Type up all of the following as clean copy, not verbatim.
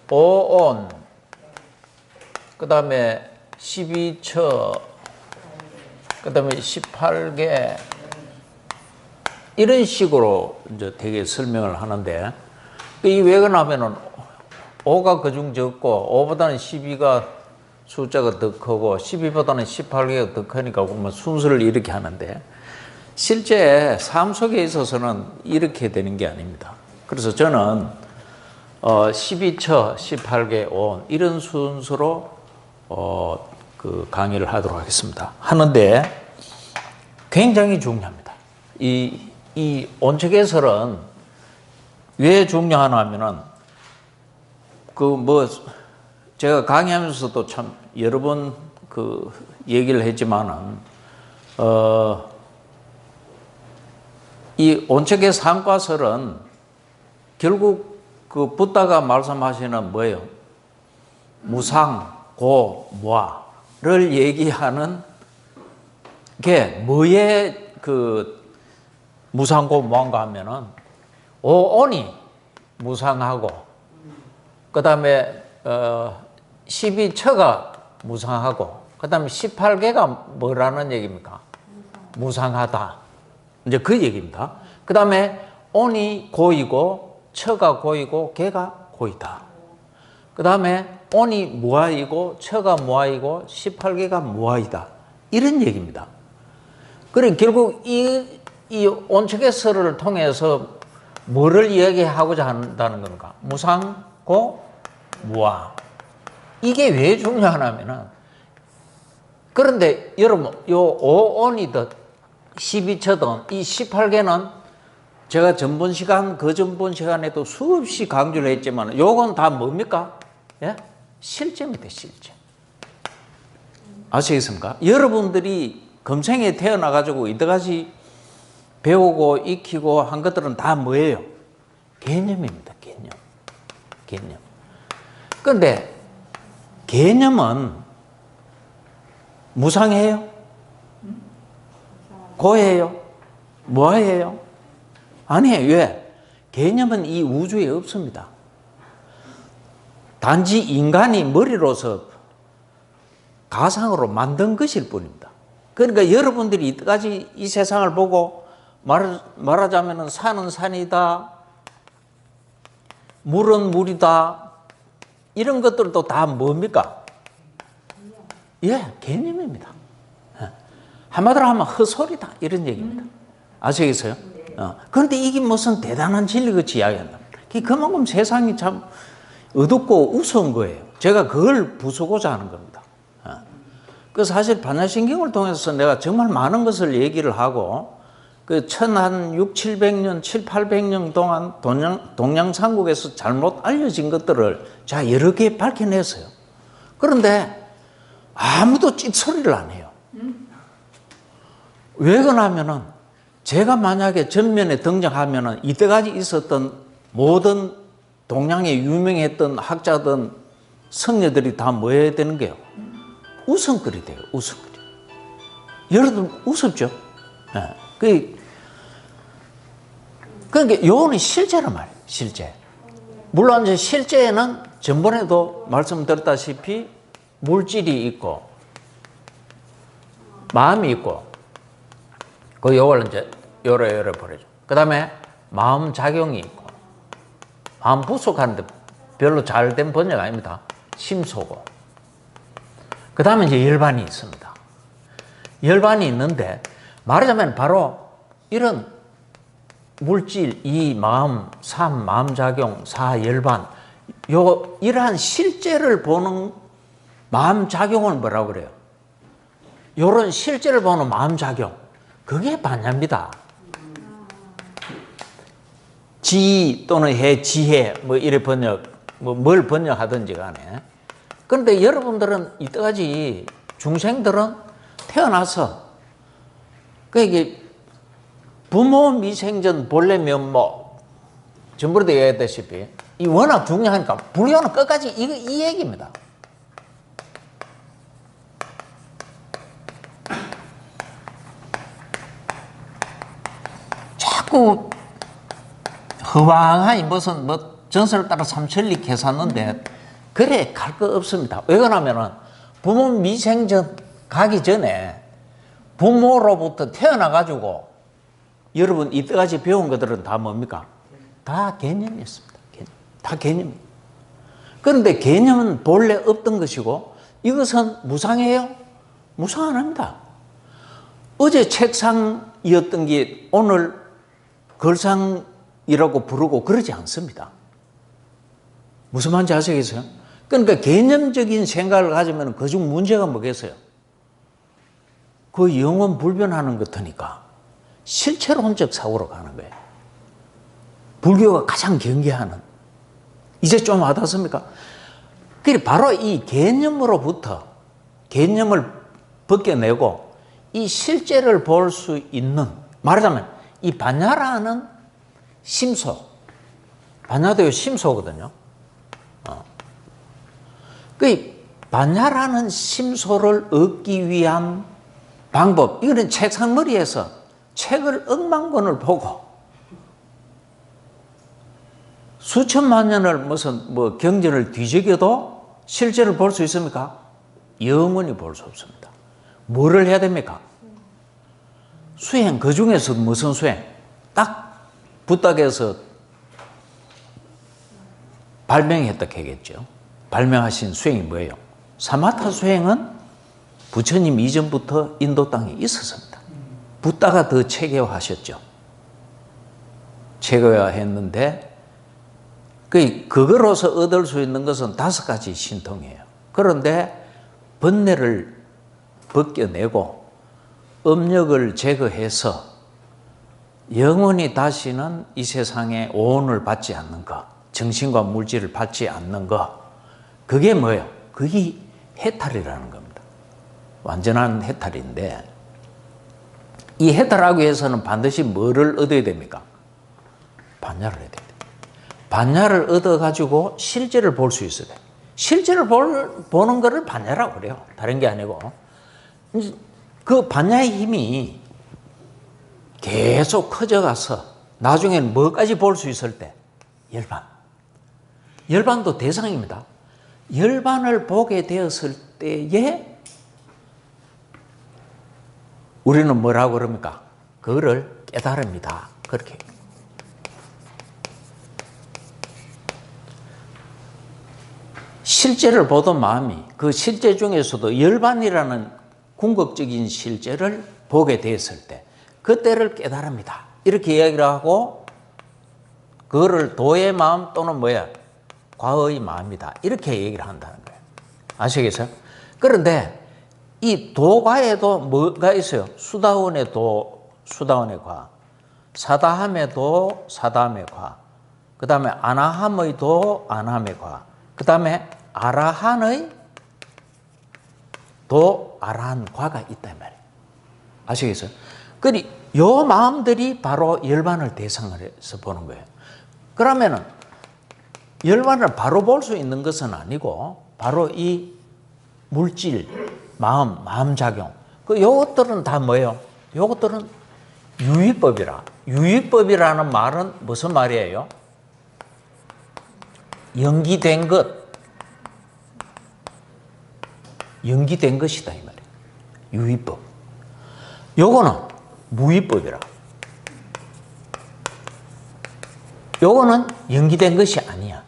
5온, 그 다음에 12처, 그 다음에 18개, 이런 식으로 이제 되게 설명을 하는데, 이 왜 그러냐면은 5가 그중 적고 5보다는 12가 숫자가 더 크고 12보다는 18개가 더 크니까 그러면 순서를 이렇게 하는데, 실제 삶 속에 있어서는 이렇게 되는 게 아닙니다. 그래서 저는 12처, 18개, 5온 이런 순서로 그 강의를 하도록 하겠습니다. 하는데 굉장히 중요합니다. 이 온책해설은 왜 중요하냐 하면은 제가 강의하면서도 참 여러 번 그 얘기를 했지만은 이 온책의 삼과설은 결국 그 붓다가 말씀하시는 뭐예요? 무상, 고, 무아를 얘기하는 게 뭐에 그 무상고 무한가 하면은 오온이 무상하고, 그 다음에 12처가 무상하고, 그 다음에 18개가 뭐라는 얘기입니까? 무상하다. 이제 그 얘기입니다. 그 다음에 온이 고이고, 처가 고이고, 개가 고이다. 그 다음에 온이 무아이고, 처가 무아이고, 18개가 무아이다. 이런 얘기입니다. 그러니까 결국 이 온책의설을 통해서 뭐를 이야기하고자 한다는 겁니까? 무상, 고, 무아. 이게 왜 중요하냐면은, 그런데 여러분, 요 5온이든 12처든 이 18개는 제가 전번 시간, 그 전번 시간에도 수없이 강조를 했지만, 요건 다 뭡니까? 예? 실제입니다, 실제. 아시겠습니까? 여러분들이 금생에 태어나가지고 이때까지 배우고 익히고 한 것들은 다 뭐예요? 개념입니다, 개념. 그런데 개념은 무상해요? 고해요? 무아해요? 아니에요. 왜? 개념은 이 우주에 없습니다. 단지 인간이 머리로서 가상으로 만든 것일 뿐입니다. 그러니까 여러분들이 이때까지 이 세상을 보고 말하자면 산은 산이다, 물은 물이다, 이런 것들도 다 뭡니까? 예, 개념입니다. 한마디로 하면 헛소리다, 이런 얘기입니다. 아시겠어요? 그런데 이게 무슨 대단한 진리같이 이야기한다. 그만큼 세상이 참 어둡고 우스운 거예요. 제가 그걸 부수고자 하는 겁니다. 그래서 사실 반야신경을 통해서 내가 정말 많은 것을 얘기를 하고, 그 1600년, 700~800년 동안 동양삼국에서 잘못 알려진 것들을 제가 여러 개 밝혀냈어요. 그런데 아무도 찝소리를 안 해요. 왜 그러냐면은 제가 만약에 전면에 등장하면은 이때까지 있었던 모든 동양에 유명했던 학자든 성녀들이 다 뭐 해야 되는 게요? 우스갯거리 돼요, 우스갯거리. 여러분 우습죠? 네. 그러니까 요거는 실제란 말이에요, 실제. 물론 이제 실제에는 전번에도 말씀드렸다시피 물질이 있고 마음이 있고, 요걸 이제 요래 버리죠. 그 다음에 마음 작용이 있고, 마음 부속하는데 별로 잘 된 번역 아닙니다. 심소고. 그 다음에 이제 열반이 있습니다. 열반이 있는데 말하자면 바로 이런 물질, 이 마음, 삼, 마음작용, 사, 열반, 이러한 실제를 보는 마음작용을 뭐라고 그래요? 요런 실제를 보는 마음작용, 그게 반야입니다. 지 또는 해, 지혜, 뭐 이래 번역, 뭘 번역하든지 간에. 그런데 여러분들은 이때까지 중생들은 태어나서 이게 부모 미생전 본래 면목, 전부도 얘기했다시피 이 워낙 중요하니까 불교는 끝까지 이 얘기입니다. 자꾸 허황하니 무슨 전설을 따라 삼천리 계샀는데 그래 갈 거 없습니다. 왜 그러냐면은 부모 미생전 가기 전에 부모로부터 태어나가지고 여러분 이때까지 배운 것들은 다 뭡니까? 다 개념이었습니다. 다 개념. 그런데 개념은 본래 없던 것이고 이것은 무상해요? 무상 안 합니다. 어제 책상이었던 게 오늘 걸상이라고 부르고 그러지 않습니다. 무슨 말인지 아시겠어요? 그러니까 개념적인 생각을 가지면 그중 문제가 뭐겠어요? 그 영원 불변하는 것 같으니까 실체론적 사고로 가는 거예요. 불교가 가장 경계하는. 이제 좀 와닿습니까? 그래 바로 이 개념으로부터 개념을 벗겨내고 이 실제를 볼 수 있는, 말하자면 이 반야라는 심소, 반야도 심소거든요. 그 반야라는 심소를 얻기 위한 방법, 이거는 책상머리에서 책을 억만 권을 보고 수천만 년을 무슨 경전을 뒤적여도 실제를 볼 수 있습니까? 영원히 볼 수 없습니다. 뭐를 해야 됩니까? 수행, 그 중에서 무슨 수행? 딱 부탁해서 발명했다 하겠죠. 발명하신 수행이 뭐예요? 사마타 수행은 부처님 이전부터 인도 땅에 있었습니다. 붓다가 더 체계화하셨죠. 체계화했는데 그거로서 얻을 수 있는 것은 5가지 신통이에요. 그런데 번뇌를 벗겨내고 업력을 제거해서 영원히 다시는 이 세상에 오온을 받지 않는 것, 정신과 물질을 받지 않는 것, 그게 뭐예요? 그게 해탈이라는 겁니다. 완전한 해탈인데 이 해탈하기 위해서는 반드시 뭐를 얻어야 됩니까? 반야를 얻어야 돼요. 반야를 얻어가지고 실제를 볼 수 있어야 돼요. 실제를 보는 거를 반야라고 그래요. 다른 게 아니고. 그 반야의 힘이 계속 커져가서 나중에는 뭐까지 볼 수 있을 때? 열반. 열반도 대상입니다. 열반을 보게 되었을 때에 우리는 뭐라고 그럽니까? 그거를 깨달습니다. 그렇게. 실제를 보던 마음이 그 실제 중에서도 열반이라는 궁극적인 실제를 보게 되었을 때 그때를 깨달습니다. 이렇게 이야기를 하고 그거를 도의 마음 또는 뭐야? 과의 마음이다. 이렇게 얘기를 한다는 거예요. 아시겠어요? 그런데 이 도과에도 뭐가 있어요? 수다원의 도, 수다원의 과. 사다함의 도, 사다함의 과. 그 다음에 아나함의 도, 아나함의 과. 그 다음에 아라한의 도, 아라한 과가 있단 말이에요. 아시겠어요? 그러니 요 마음들이 바로 열반을 대상을 해서 보는 거예요. 그러면은 열반을 바로 볼 수 있는 것은 아니고 바로 이 물질, 마음작용. 요것들은 다 뭐예요? 요것들은 유의법이라. 유의법이라는 말은 무슨 말이에요? 연기된 것. 연기된 것이다, 이 말이에요. 유의법. 요거는 무의법이라. 요거는 연기된 것이 아니야.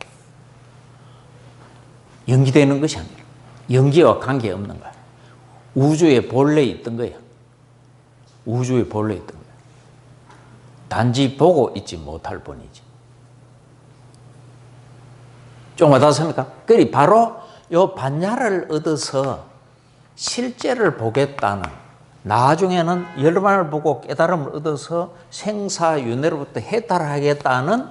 연기되는 것이 아니라. 연기와 관계없는 거야. 우주에 본래 있던 거야. 우주에 본래 있던 거야. 단지 보고 있지 못할 뿐이지. 좀 와닿습니까? 그리 바로 요 반야를 얻어서 실제를 보겠다는, 나중에는 열반을 보고 깨달음을 얻어서 생사윤회로부터 해탈하겠다는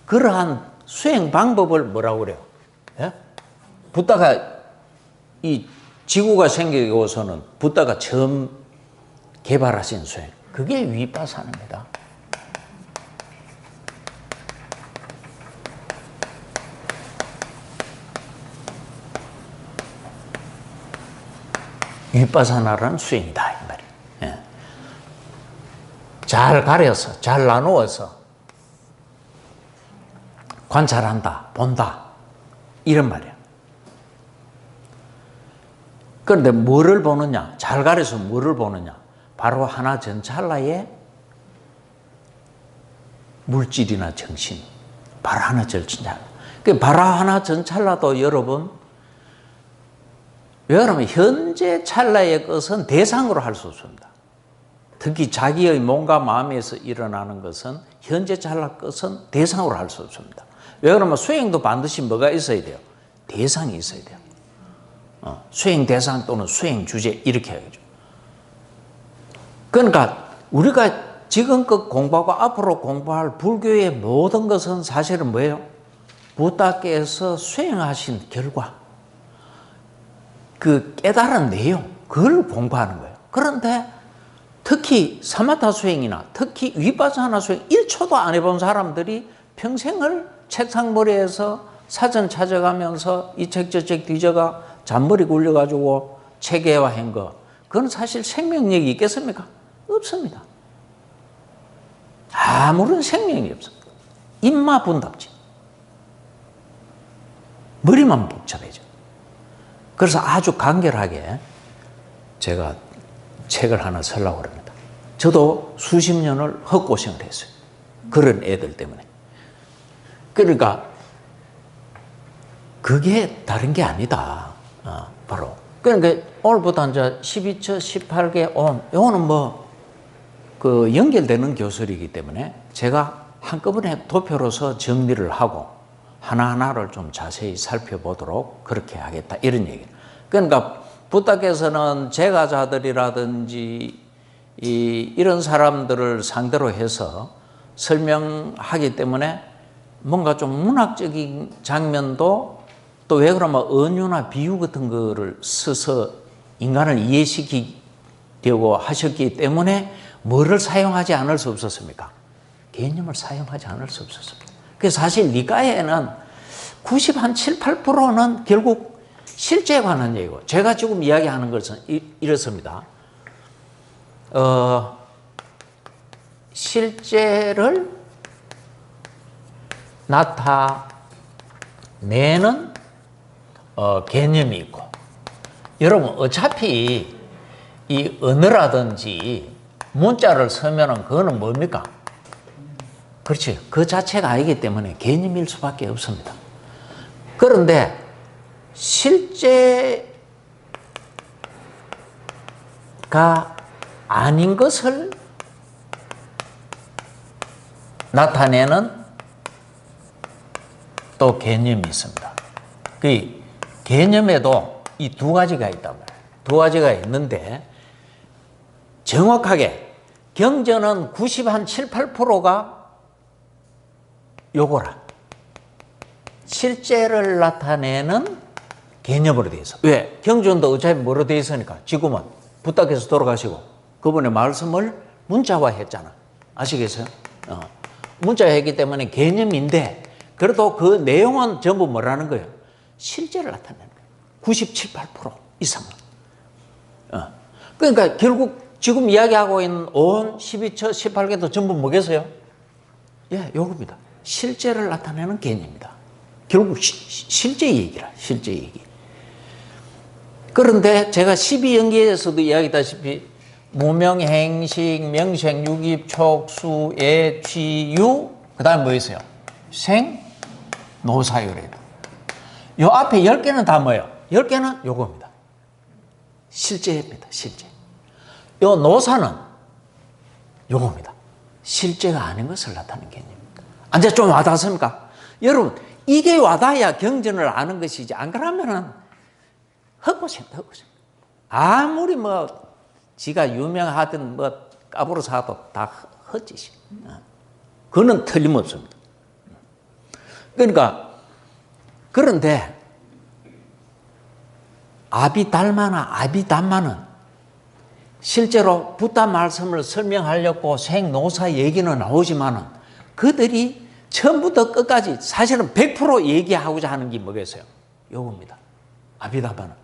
그러한 수행 방법을 뭐라고 그래요? 예? 붓다가 이 지구가 생기고서는 붓다가 처음 개발하신 수행, 그게 위파사나입니다. 위파사나라는 수행이다, 이 말이에요. 예. 잘 가려서, 잘 나누어서 관찰한다, 본다. 이런 말이야. 그런데 뭐를 보느냐? 잘 가려서 뭐를 보느냐? 바로 하나 전찰나의 물질이나 정신. 바로 하나 전찰나. 그 바로 하나 전찰나도 여러분, 왜 그러면 현재 찰나의 것은 대상으로 할 수 없습니다. 특히 자기의 몸과 마음에서 일어나는 것은 현재 찰나 것은 대상으로 할 수 없습니다. 왜 그러면 수행도 반드시 뭐가 있어야 돼요? 대상이 있어야 돼요. 수행 대상 또는 수행 주제 이렇게 해야죠. 그러니까 우리가 지금껏 공부하고 앞으로 공부할 불교의 모든 것은 사실은 뭐예요? 부다께서 수행하신 결과, 그 깨달은 내용, 그걸 공부하는 거예요. 그런데 특히 사마타 수행이나 특히 위파사나 수행 1초도 안 해본 사람들이 평생을 책상머리에서 사전 찾아가면서 이 책 저 책 뒤져가 잔머리 굴려가지고 체계화한 거, 그건 사실 생명력이 있겠습니까? 없습니다. 아무런 생명이 없습니다. 입마 분답지. 머리만 복잡해져. 그래서 아주 간결하게 제가 책을 하나 쓰려고 합니다. 저도 수십 년을 헛고생을 했어요. 그런 애들 때문에. 그러니까 그게 다른 게 아니다. 바로. 그러니까 오늘부터 이제 12처 18개 온, 이거는 그 연결되는 교설이기 때문에 제가 한꺼번에 도표로서 정리를 하고 하나하나를 좀 자세히 살펴보도록 그렇게 하겠다. 이런 얘기예요. 그러니까 부다께서는 제가자들이라든지 이런 사람들을 상대로 해서 설명하기 때문에 뭔가 좀 문학적인 장면도 또 왜 그러면 은유나 비유 같은 거를 써서 인간을 이해시키려고 하셨기 때문에 뭐를 사용하지 않을 수 없었습니까? 개념을 사용하지 않을 수 없었습니다. 그래서 사실 니까에는 97, 8%는 결국 실제에 관한 얘기고, 제가 지금 이야기하는 것은 이렇습니다. 실제를 나타내는 개념이 있고, 여러분 어차피 이 언어라든지 문자를 쓰면은 그거는 뭡니까? 그렇지. 그 자체가 아니기 때문에 개념일 수밖에 없습니다. 그런데 실제가 아닌 것을 나타내는 또 개념이 있습니다. 그 개념에도 이 두 가지가 있다고요. 두 가지가 있는데 정확하게 경전은 97, 8%가 요거라. 실제를 나타내는 개념으로 되어 있어. 왜? 경전도 어차피 뭐로 되어 있으니까. 지금은 부다께서 돌아가시고 그분의 말씀을 문자화했잖아. 아시겠어요? 문자화했기 때문에 개념인데, 그래도 그 내용은 전부 뭐라는 거예요? 실제를 나타내는 거예요. 97, 8% 이상은. 그러니까 결국 지금 이야기하고 있는 온 12처 18개도 전부 뭐겠어요? 예, 요겁니다. 실제를 나타내는 개념이다. 결국 실제 얘기라, 실제 얘기. 그런데 제가 12연기에서도 이야기했다시피 무명행식, 명생유깁, 촉수, 예, 취유, 그 다음에 뭐 있어요? 생, 노사요래다. 요 앞에 10개는 다 뭐예요? 10개는 요겁니다. 실제입니다, 실제. 요 노사는 요겁니다. 실제가 아닌 것을 나타내는 개념입니다. 이제 좀 와닿습니까? 여러분, 이게 와닿아야 경전을 아는 것이지, 안 그러면은 헛것입니다, 헛것입니다. 아무리 지가 유명하든 까부러 사도 다 헛짓이. 그거는 틀림없습니다. 그러니까, 그런데 아비달마나 아비담마는 실제로 부다 말씀을 설명하려고 생노사 얘기는 나오지만은 그들이 처음부터 끝까지 사실은 100% 얘기하고자 하는 게 뭐겠어요? 요겁니다. 아비담마는.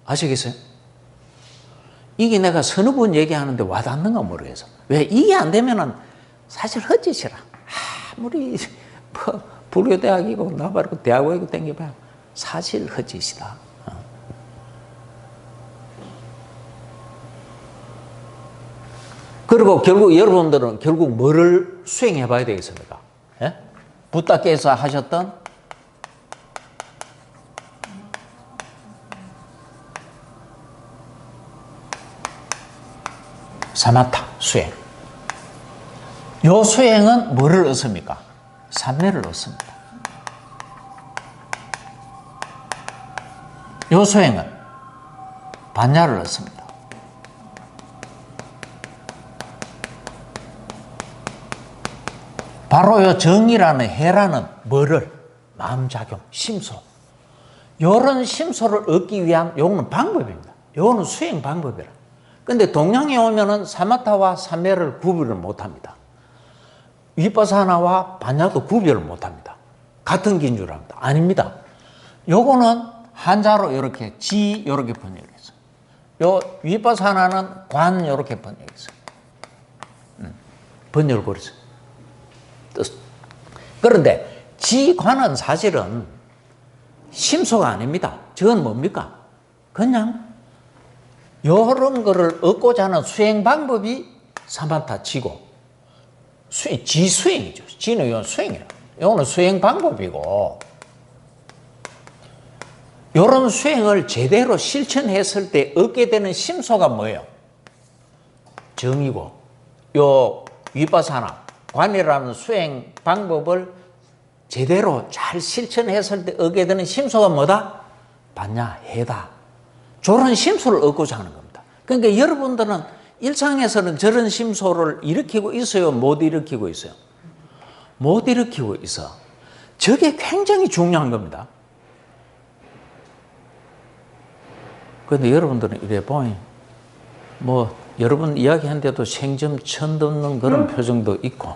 아시겠어요? 이게 내가 서너 번 얘기하는데 와닿는가 모르겠어. 왜? 이게 안 되면은 사실 헛짓이라. 아무리 불교대학이고 나발이고 대학이고 댕겨봐요. 사실 헛짓이다. 그리고 결국 여러분들은 결국 뭐를 수행해 봐야 되겠습니까? 예? 부다께서 하셨던 사마타 수행. 요 수행은 뭐를 얻습니까? 삼매를 얻습니다. 요 수행은 반야를 얻습니다. 바로 요 정이라는 해라는 뭐를? 마음작용, 심소. 요런 심소를 얻기 위한 요거는 방법입니다. 요거는 수행 방법이라. 근데 동양에 오면은 사마타와 삼매를 구별을 못 합니다. 위파사나와 반야도 구별을 못 합니다. 같은 긴 줄 압니다. 아닙니다. 요거는 한자로 이렇게 지 이렇게 번역했어요. 요 위파사나는 관 이렇게 번역했어요. 번역을 그랬어요. 그런데 지관은 사실은 심소가 아닙니다. 저건 뭡니까? 그냥 이런 거를 얻고자 하는 수행 방법이 사마타 지고 지수행이죠. 지는 이건 수행이라. 이거는 수행 방법이고 이런 수행을 제대로 실천했을 때 얻게 되는 심소가 뭐예요? 정이고 요 위파사나 관이라는 수행 방법을 제대로 잘 실천했을 때 얻게 되는 심소가 뭐다? 반야, 해다. 저런 심소를 얻고자 하는 겁니다. 그러니까 여러분들은 일상에서는 저런 심소를 일으키고 있어요? 못 일으키고 있어요? 못 일으키고 있어. 저게 굉장히 중요한 겁니다. 그런데 여러분들은 이래 보니 뭐 여러분 이야기하는데도 생점 천 덮는 그런 표정도 있고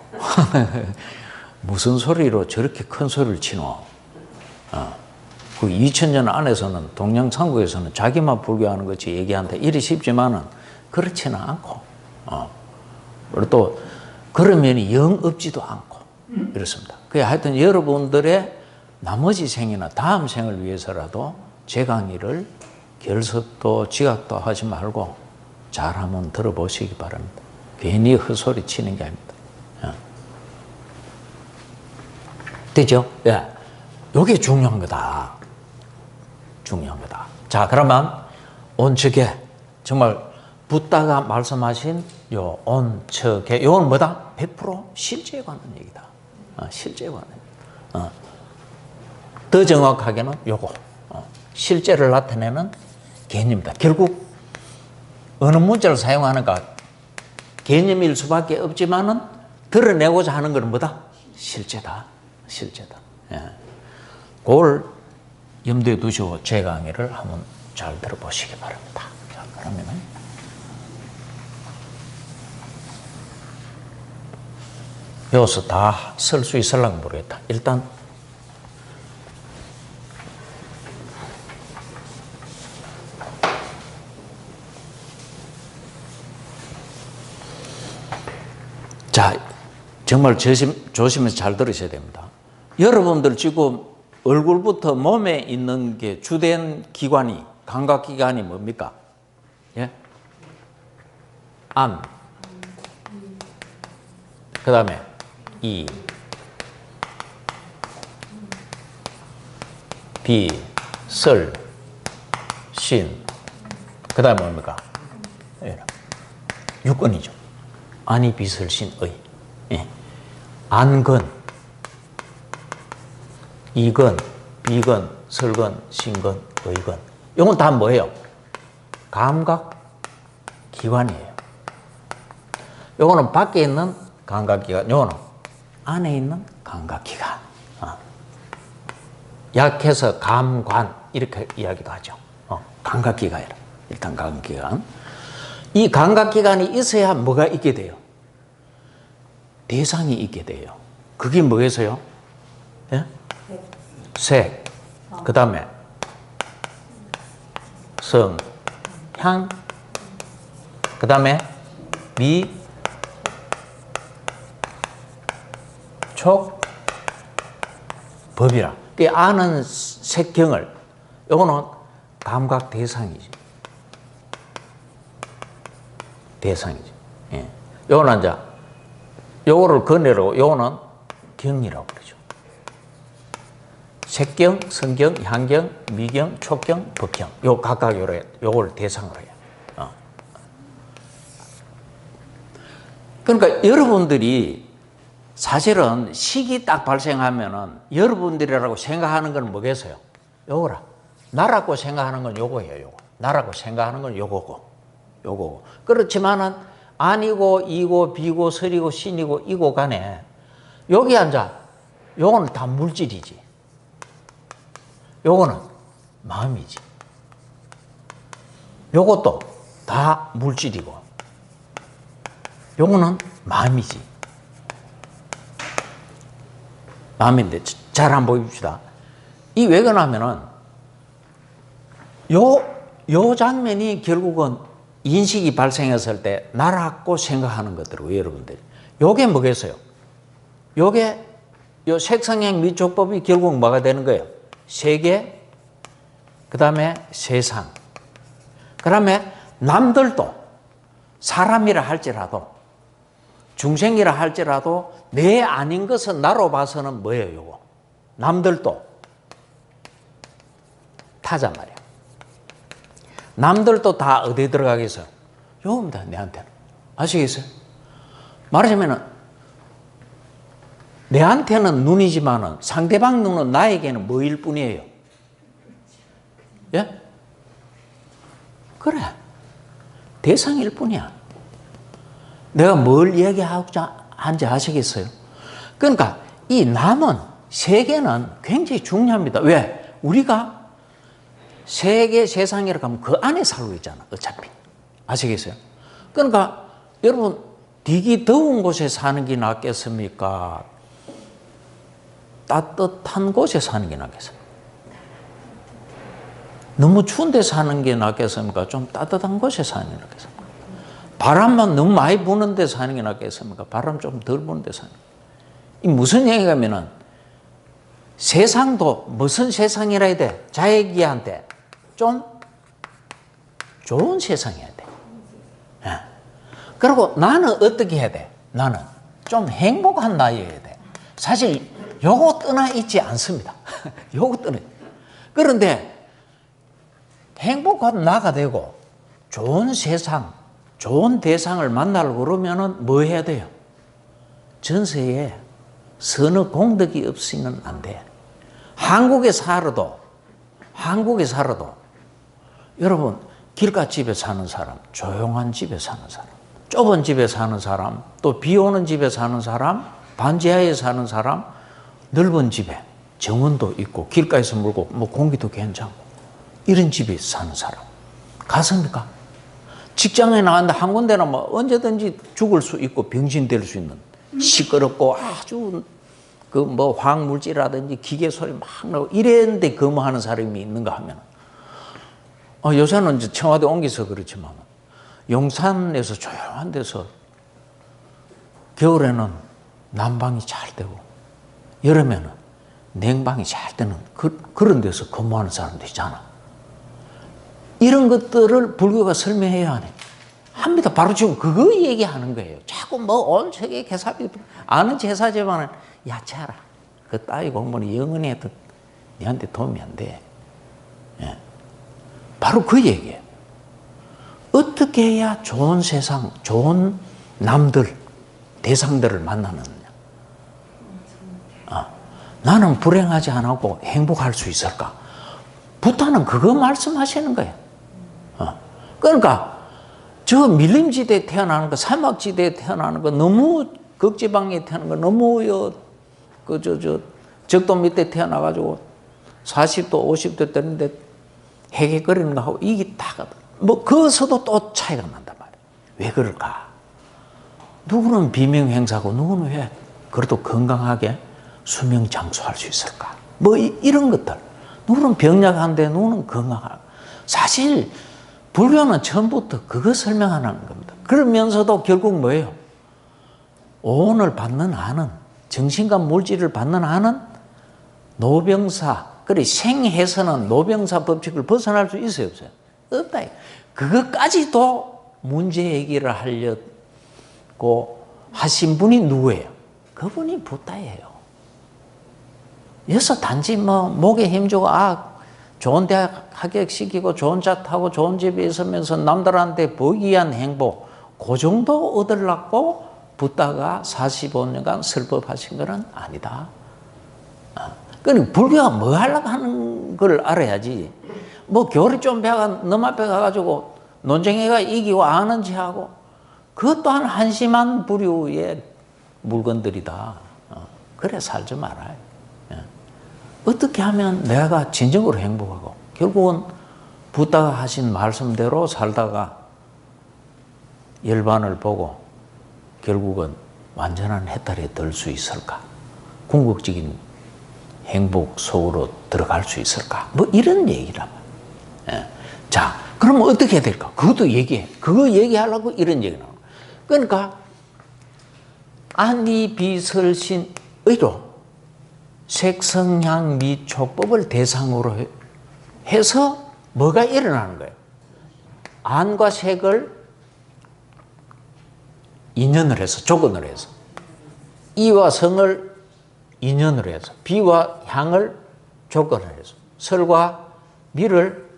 무슨 소리로 저렇게 큰 소리를 치노? 그 2000년 안에서는 동양상국에서는 자기만 불교하는 것이 얘기한다 이리 쉽지만은 그렇지는 않고 그리고 또 그런 면이 영 없지도 않고 이렇습니다. 그래 하여튼 여러분들의 나머지 생이나 다음 생을 위해서라도 제 강의를 결석도 지각도 하지 말고 잘 한번 들어보시기 바랍니다. 괜히 헛소리 치는 게 아닙니다. 되죠? 예. 요게 중요한 거다. 중요한 거다. 자, 그러면 온척에 정말 붓다가 말씀하신 요 온척에 요건 뭐다? 100% 실제에 관한 얘기다. 실제에 관한 얘기다. 더 정확하게는 요거 실제를 나타내는 개념이다. 결국 어느 문자를 사용하는가 개념일 수밖에 없지만은 드러내고자 하는 것은 뭐다? 실제다. 실제다. 예. 그걸 염두에 두시고 제 강의를 한번 잘 들어보시기 바랍니다. 자, 그러면은 여기서 다 쓸 수 있을랑가 모르겠다. 일단 자, 정말 조심해서 잘 들으셔야 됩니다. 여러분들 지금 얼굴부터 몸에 있는 게 주된 기관이, 감각기관이 뭡니까? 예? 안. 그 다음에 이. 비, 설, 신. 그 다음에 뭡니까? 육근이죠. 안이, 비, 설, 신, 의. 예. 안근. 이근, 비근, 설근, 신근, 의근. 이건 다 뭐예요? 감각기관이에요. 이거는 밖에 있는 감각기관, 이거는 안에 있는 감각기관. 약해서 감관, 이렇게 이야기도 하죠. 감각기관이라. 일단 감각기관. 이 감각기관이 있어야 뭐가 있게 돼요? 대상이 있게 돼요. 그게 뭐겠어요? 예? 색, 그 다음에 성, 향, 그 다음에 미, 촉, 법이라. 그 아는 색경을, 요거는 감각 대상이지. 대상이지. 예. 요거는 이제, 요거를 건네로, 요거는 경이라고 그러죠. 색경, 성경, 향경, 미경, 촉경, 법경. 요 각각 요걸 대상으로 해요. 그러니까 여러분들이 사실은 식이 딱 발생하면은 여러분들이라고 생각하는 건 뭐겠어요? 요거라. 나라고 생각하는 건 요거예요, 요거. 나라고 생각하는 건 요거고, 요거고. 그렇지만은 아니고, 이고, 비고, 설이고, 신이고, 이고 간에 여기 앉아. 요거는 다 물질이지. 요거는 마음이지. 요것도 다 물질이고, 요거는 마음이지. 마음인데, 잘 한번 보십시다. 이 왜 그러냐면은, 요 장면이 결국은 인식이 발생했을 때 나라고 생각하는 것들이고, 여러분들. 요게 뭐겠어요? 요게, 요 색상행 미촉법이 결국 뭐가 되는 거예요? 세계, 그 다음에 세상. 그 다음에 남들도 사람이라 할지라도, 중생이라 할지라도 내 아닌 것은 나로 봐서는 뭐예요, 요거? 남들도 타자 말이야. 남들도 다 어디에 들어가겠어요? 요겁니다, 내한테는. 아시겠어요? 말하자면은, 내한테는 눈이지만은 상대방 눈은 나에게는 뭐일 뿐이에요? 예? 그래. 대상일 뿐이야. 내가 뭘 얘기하고자 하는지 아시겠어요? 그러니까 이 남은 세계는 굉장히 중요합니다. 왜? 우리가 세계 세상이라고 하면 그 안에 살고 있잖아, 어차피. 아시겠어요? 그러니까 여러분, 되게 더운 곳에 사는 게 낫겠습니까? 따뜻한 곳에 사는 게 낫겠습니까? 너무 추운 데 사는 게 낫겠습니까? 좀 따뜻한 곳에 사는 게 낫겠습니까? 바람만 너무 많이 부는 데 사는 게 낫겠습니까? 바람 좀 덜 부는 데 사는 게. 이 무슨 얘기냐면은, 세상도 무슨 세상이라 해야 돼? 자기한테 좀 좋은 세상이어야 돼. 예. 그리고 나는 어떻게 해야 돼? 나는 좀 행복한 나이여야 돼. 사실 요거 떠나 있지 않습니다. 요거 떠나. 그런데 행복한 나가 되고 좋은 세상, 좋은 대상을 만나려고 그러면은 뭐 해야 돼요? 전세에 선의 공덕이 없이는 안 돼. 한국에 살아도 여러분, 길가집에 사는 사람, 조용한 집에 사는 사람, 좁은 집에 사는 사람, 또 비 오는 집에 사는 사람, 반지하에 사는 사람, 넓은 집에 정원도 있고 길가에서 물고 뭐 공기도 괜찮고 이런 집에 사는 사람 가습니까? 직장에 나갔는데 한 군데나 뭐 언제든지 죽을 수 있고 병신 될 수 있는 시끄럽고 아주 그 뭐 화학물질이라든지 기계 소리 막 나고 이런 데 근무하는 사람이 있는가 하면 요새는 이제 청와대 옮겨서 그렇지만 용산에서 조용한 데서 겨울에는 난방이 잘 되고 여름에는 냉방이 잘 되는 그런 데서 근무하는 사람도 있잖아. 이런 것들을 불교가 설명해야 하네. 합니다. 바로 지금 그거 얘기하는 거예요. 자꾸 뭐 온 세계 개사비 아는 제사제만은 야채하라. 그 따위 공부는 영원히 해도 니한테 도움이 안 돼. 예. 바로 그 얘기예요. 어떻게 해야 좋은 세상, 좋은 남들, 대상들을 만나느냐. 나는 불행하지 않고 행복할 수 있을까? 부타는 그거 말씀하시는 거예요. 그러니까 저 밀림지대에 태어나는 거, 사막지대에 태어나는 거, 너무 극지방에 태어나는 거, 너무 적도 밑에 태어나가지고 40도, 50도 되는데 해괴거리는 거 하고 이게 다, 뭐, 거기서도 또 차이가 난단 말이에요. 왜 그럴까? 누구는 비명행사고, 누구는 왜 그래도 건강하게 수명 장수할 수 있을까? 뭐, 이런 것들. 누구는 병약한데, 누구는 건강하고. 사실, 불교는 처음부터 그거 설명하는 겁니다. 그러면서도 결국 뭐예요? 오온을 받는 한은, 정신과 물질을 받는 한은 노병사, 그래 생해서는 노병사 법칙을 벗어날 수 있어요, 없어요? 없다. 그것까지도 문제 얘기를 하려고 하신 분이 누구예요? 그분이 부다예요. 여기서 단지 뭐 목에 힘주고 좋은 대학 합격시키고 좋은 차 타고 좋은 집에 있으면서 남들한테 보이기 위한 행복, 그 정도 얻으려고 부다가 45년간 설법하신 건 아니다. 그러니까 불교가 뭐 하려고 하는 걸 알아야지. 뭐 교리 좀 배가 놈 앞에 가가지고 논쟁회가 이기고 아는지 하고, 그것 또한 한심한 부류의 물건들이다. 그래 살지 말아요. 어떻게 하면 내가 진정으로 행복하고, 결국은 부다가 하신 말씀대로 살다가 열반을 보고 결국은 완전한 해탈에 들 수 있을까? 궁극적인 행복 속으로 들어갈 수 있을까? 뭐 이런 얘기란 말이에요. 자, 그럼 어떻게 해야 될까? 그것도 얘기해. 그거 얘기하려고 이런 얘기 나오는. 그러니까 안이비설신의로 색성향 미촉법을 대상으로 해서 뭐가 일어나는 거예요? 안과 색을 인연을 해서, 조건을 해서, 이와 성을 인연으로 해서, 비와 향을 조건을 해서, 설과 미를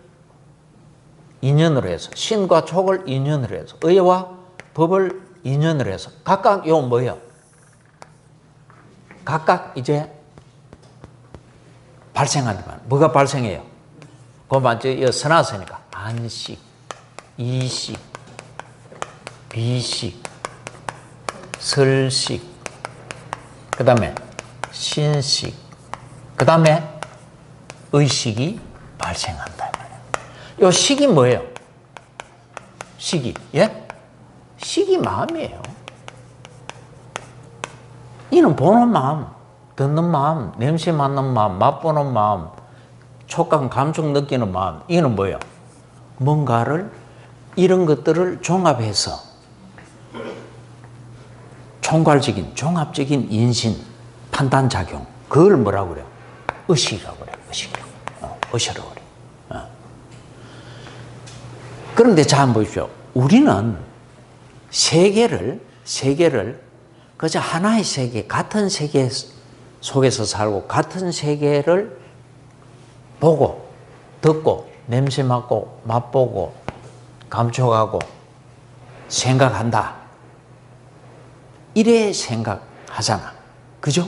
인연으로 해서, 신과 촉을 인연으로 해서, 의와 법을 인연으로 해서, 각각 요 뭐예요? 각각 이제 발생한다면 뭐가 발생해요? 그 먼저 이 써놨으니까 안식, 이식, 비식, 설식, 그 다음에 신식, 그 다음에 의식이 발생한다. 이 식이 뭐예요? 식이, 예? 식이 마음이에요. 이는 보는 마음, 듣는 마음, 냄새 맡는 마음, 맛보는 마음, 촉감, 감촉 느끼는 마음, 이는 뭐예요? 뭔가를, 이런 것들을 종합해서 총괄적인, 종합적인 인신, 판단작용, 그걸 뭐라고 그래요? 의식이라고 그래요. 의식이라고. 의식이라고 그래요. 그런데 자, 한번 보십시오. 우리는 세계를 그저 하나의 세계, 같은 세계 속에서 살고, 같은 세계를 보고, 듣고, 냄새 맡고, 맛보고, 감촉하고, 생각한다. 이래 생각하잖아. 그죠?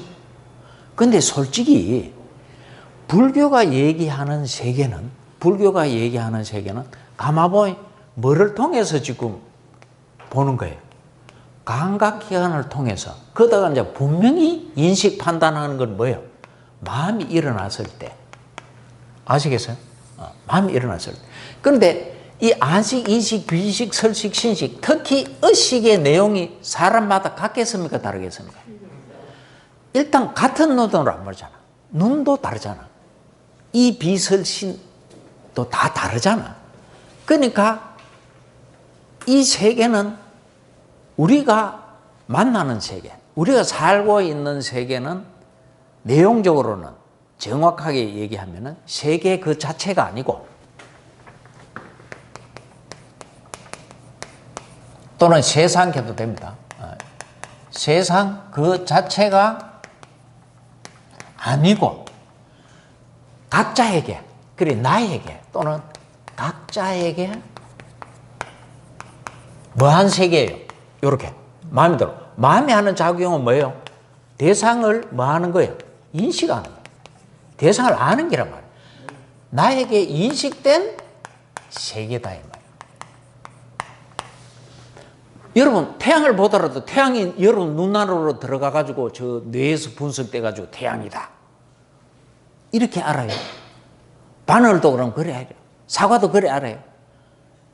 근데 솔직히 불교가 얘기하는 세계는 가마보이 뭐를 통해서 지금 보는 거예요? 감각기관을 통해서. 그러다가 이제 분명히 인식 판단하는 건 뭐예요? 마음이 일어났을 때. 아시겠어요? 마음이 일어났을 때. 그런데 이 안식, 이식, 비식, 설식, 신식, 특히 의식의 내용이 사람마다 같겠습니까? 다르겠습니까? 일단 같은 눈으로 안 보잖아. 눈도 다르잖아. 이 비설신도 다 다르잖아. 그러니까 이 세계는 우리가 만나는 세계, 우리가 살고 있는 세계는 내용적으로는 정확하게 얘기하면 세계 그 자체가 아니고, 또는 세상 해도 됩니다. 세상 그 자체가 아니고 각자에게, 그래 나에게 또는 각자에게 뭐한 세계예요? 이렇게 마음이 들어. 마음이 하는 작용은 뭐예요? 대상을 뭐 하는 거예요? 인식하는 거예요. 대상을 아는 게란 말이에요. 나에게 인식된 세계다 이 말이에요. 여러분 태양을 보더라도 태양이 여러분 눈 안으로 들어가 가지고 저 뇌에서 분석돼 가지고 태양이다 이렇게 알아요. 바늘도 그럼 그래 알아요. 사과도 그래 알아요.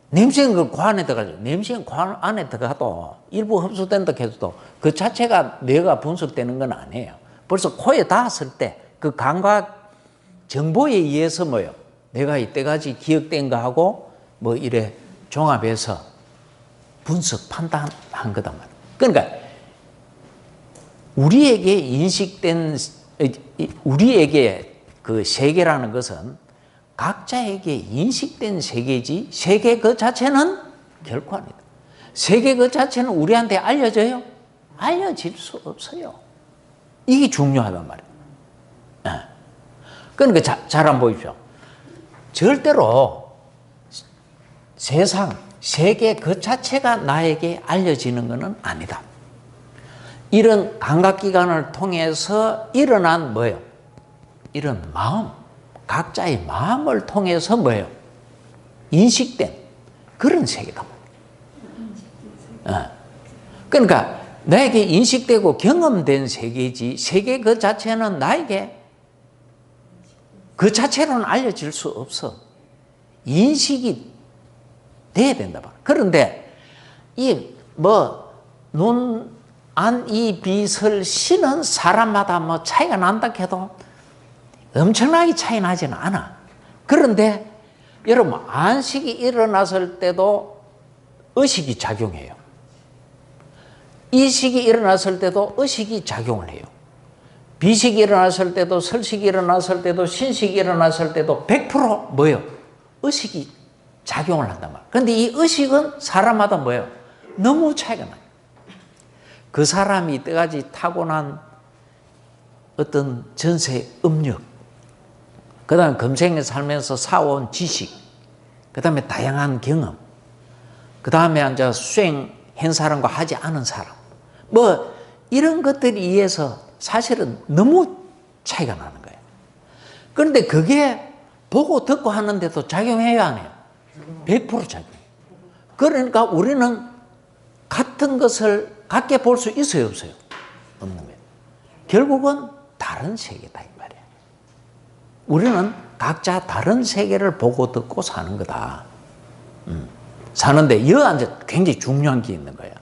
냄새는 그 안에 들어가죠. 냄새는 안에 들어가도 일부 흡수된다 해도 그 자체가 뇌가 분석되는 건 아니에요. 벌써 코에 닿았을 때 그 감각 정보에 의해서 뭐요? 내가 이때까지 기억된 거하고 뭐 이래 종합해서 분석 판단한 거단 말이에요. 그러니까 우리에게 인식된 우리에게 그 세계라는 것은 각자에게 인식된 세계지 세계 그 자체는 결코 아니다. 세계 그 자체는 우리한테 알려져요? 알려질 수 없어요. 이게 중요하단 말이에요. 네. 그러니까 잘 한번 보십시오. 절대로 세상, 세계 그 자체가 나에게 알려지는 것은 아니다. 이런 감각기관을 통해서 일어난 뭐예요? 이런 마음, 각자의 마음을 통해서 뭐예요? 인식된 그런 세계다. 그러니까 나에게 인식되고 경험된 세계지 세계 그 자체는 나에게 그 자체로는 알려질 수 없어. 인식이 돼야 된다. 그런데 눈, 안, 이, 빛을 쉬는 사람마다 뭐 차이가 난다 해도 엄청나게 차이 나지는 않아. 그런데 여러분 안식이 일어났을 때도 의식이 작용해요. 이식이 일어났을 때도 의식이 작용을 해요. 비식이 일어났을 때도 설식이 일어났을 때도 신식이 일어났을 때도 100% 뭐예요? 의식이 작용을 한단 말이에요. 그런데 이 의식은 사람마다 뭐예요? 너무 차이가 나요. 그 사람이 이때까지 타고난 어떤 전세 업력, 그 다음에 금생에 살면서 쌓아온 지식, 그 다음에 다양한 경험, 그 다음에 이제 수행한 사람과 하지 않은 사람, 뭐 이런 것들에 의해서 사실은 너무 차이가 나는 거예요. 그런데 그게 보고 듣고 하는데도 작용해요, 안 해요? 100% 작용해요. 그러니까 우리는 같은 것을 같게 볼 수 있어요, 없어요? 없는 거예요. 결국은 다른 세계다 이 말이에요. 우리는 각자 다른 세계를 보고 듣고 사는 거다. 사는데 여기 굉장히 중요한 게 있는 거예요.